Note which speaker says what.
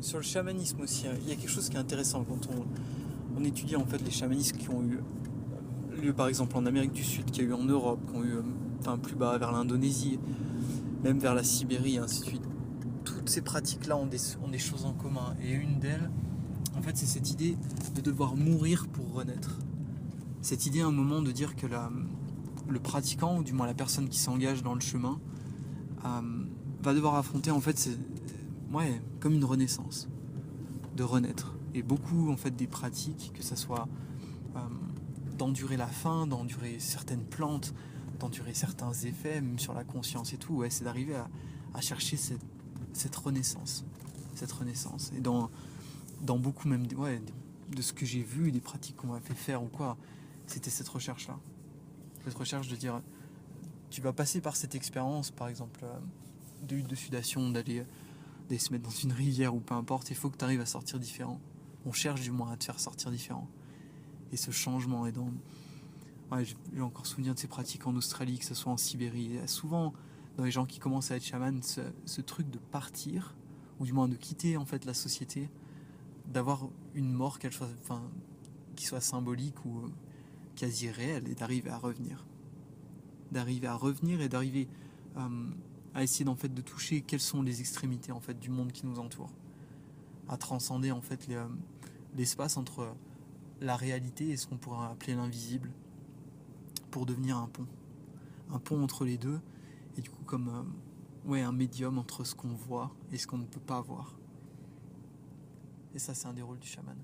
Speaker 1: sur le chamanisme aussi, il y a quelque chose qui est intéressant quand on étudie en fait les chamanismes qui ont eu lieu par exemple en Amérique du Sud, qui a eu en Europe, qui ont eu plus bas vers l'Indonésie, même vers la Sibérie, et ainsi de suite. Toutes ces pratiques-là ont des choses en commun. Et une d'elles, en fait, c'est cette idée de devoir mourir pour renaître. Cette idée à un moment de dire que le pratiquant, ou du moins la personne qui s'engage dans le chemin, va devoir affronter en fait comme une renaissance, de renaître. Et beaucoup en fait des pratiques, que ça soit d'endurer la faim, d'endurer certaines plantes, d'endurer certains effets, même sur la conscience et tout, ouais, c'est d'arriver à chercher cette renaissance. Cette renaissance. Et dans beaucoup même de ce que j'ai vu, des pratiques qu'on m'a fait faire ou quoi, c'était cette recherche-là. Cette recherche de dire, tu vas passer par cette expérience, par exemple, de sudation, d'aller se mettre dans une rivière ou peu importe, il faut que tu arrives à sortir différent. On cherche du moins à te faire sortir différent. Et ce changement est dans... Ouais, j'ai encore souvenir de ces pratiques en Australie, que ce soit en Sibérie. Il y a souvent, dans les gens qui commencent à être chamans, ce truc de partir, ou du moins de quitter en fait la société, d'avoir une mort qui soit symbolique ou quasi réelle, et d'arriver à revenir. D'arriver à revenir et d'arriver à essayer en fait de toucher quelles sont les extrémités en fait du monde qui nous entoure, à transcender en fait l'espace entre la réalité et ce qu'on pourrait appeler l'invisible, pour devenir un pont entre les deux, et du coup comme un médium entre ce qu'on voit et ce qu'on ne peut pas voir. Et ça, c'est un des rôles du chaman.